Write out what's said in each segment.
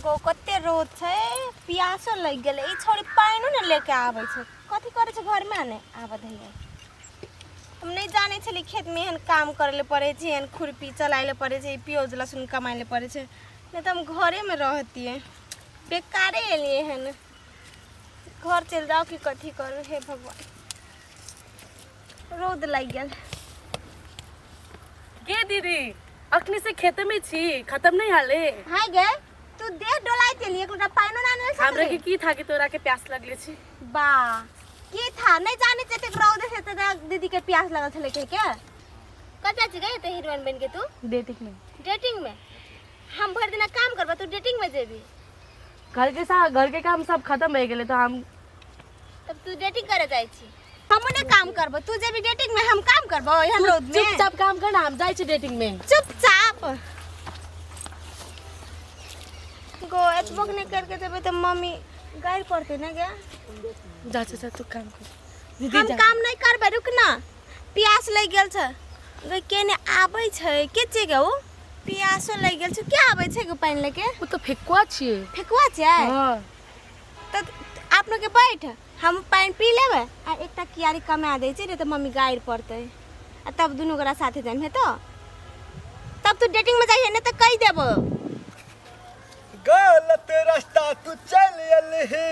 को कते रोद छै प्यासो लग गेले ई छोड़ी पानी न लेके आबै छै कथि करे छै घर में आने आबत है हम नहीं जाने छली खेत में हन काम करले पड़े छै हन खुरपी चलाइले पड़े छै प्याज लहसुन कमाइले पड़े छै नहीं तो हम घरे में रहती है बेकारे एलिए हन घर चल जाओ कि कथि करू हे भगवान रोद लग गेल गे दीदी अखनी से खेत में छी खत्म नहीं हाले हाय गे तू देह डोलाई तेली एक लोटा पानी ना आने हमरा के की था कि तोरा के प्यास लगले छी बा की था नहीं जाने चते रौद से त दीदी के प्यास लगल छले के क्या कता छ गए त हीरोइन बन के तू डेटिंग में हम भर दिन काम करबा तू डेटिंग में जेबी घर के काम सब खत्म हो गेले तो हम तब तू डेटिंग करे जाई छी हमने काम करबो तू जेबी डेटिंग में हम काम करबो हम रोड में चुपचाप काम करना हम जाई छी डेटिंग में चुपचाप गो एतबक नहीं करके देबे त मम्मी गायर पड़ते ना क्या जा तू काम कर दीदी हम काम नहीं करबे रुक ना प्यास लग गेल छ गे केने आबै छै के छै गे ओ प्यासो लग गेल छ के आबै छै गे पानी लेके वो तो फेकुआ छिए फेकुआ छै हां त आप लोग के बैठ हम पानी पी लेबे आ एकटा कियारी कमा दे छै रे त मम्मी गायर पड़ते आ तब दुनु गोरा साथे जाम है तो तब तू डेटिंग में जाइए ना त कह देबो गलत रास्ता तू चल अलही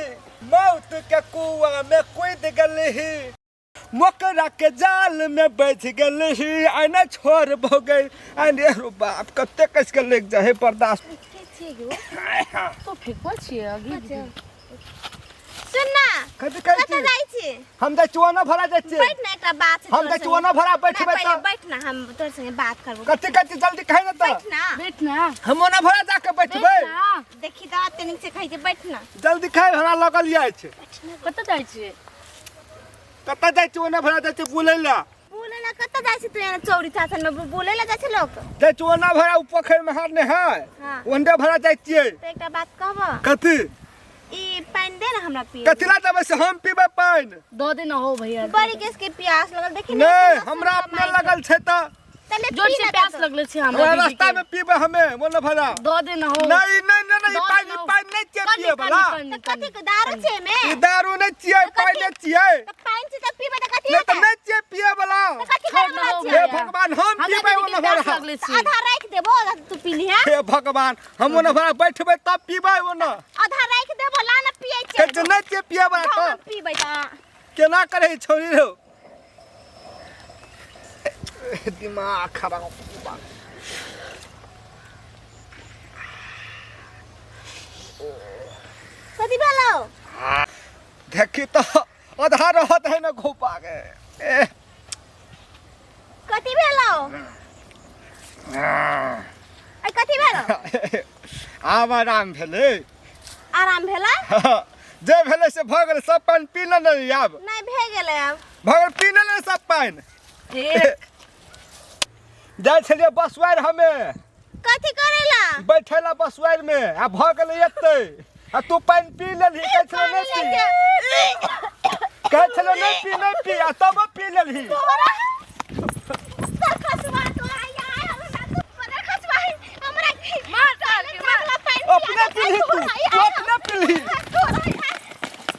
मौत के कुआं में कूद गलही मोकरा के जाल में बैठ गलही आना छोड़ भ गई अरे रो बाप कते कस के लेक जाए बर्दाश्त तो फेकुआ छिए अभी सुन ना कते कते जाई छी हम त चुआना भरा जाय छी बैठ ना एकटा बात छै हम त चुआना भरा बैठबे त बैठ ना हम तोर संगे बात करबो कते कते जल्दी खाइ ना त बैठ ना हम ओना भरा जाके बैठबे देखी त तनिक से खाइ छै बैठ ना जल्दी खाइ हमरा लगल जाय छै कत जाई छी कते जाय छी ओना भरा जाय छी बुलै ला बोले ना कत जाई छी तू एना चौरी चासन में बोले ला जाय छै लोग जे चुआना भरा पोखर में हार ने है हां ओंडे भरा जाय छियै त एकटा बात कहबो कथि ई पानी दे ना हमरा पिए कथिला देबे से हम पीबे पानी दो दिन हो भैया बड़ी केस के प्यास लगल देखी नहीं हमरा अपने लगल छै त तले जोर से प्यास लगले छी हमरा रास्ता में पीबे हमें मोन भरा दो दिन हो नहीं पानी नहीं चाहिए पिए वाला कथि के दारू छै में ई दारू नहीं चाहिए पानी नहीं चाहिए त पानी से त पीबे त कथि नहीं तो नहीं चाहिए पिए वाला कथि करबा हे भगवान हम पीबे ओन भरा आधा राख देबो तू पी ली है हे भगवान हम ओन भरा बैठबे तब पीबे ओन आधा राख देबो ला ना पिए छै के नहीं चाहिए पिए वाला हम पीबे त केना करे छोरी रो दिमाग खराब कथि भेलो देखी तो आधा रहत है ना घोपा के कथि भेलो आई कथि भेलो आब आराम भेले आराम भेला जे भेले से भ गेले सब पानी पी न नहीं आब नहीं भे गेले अब भगल पी न सब पानी जाय छलिए बसवार हमें कथि करेला बैठेला बसवार में आ भ गेले एते आ तू पानी पी लेली कह छले नहीं पी कह छले नहीं पी आ तब पी लेली अपने पी ली तू अपने पी ली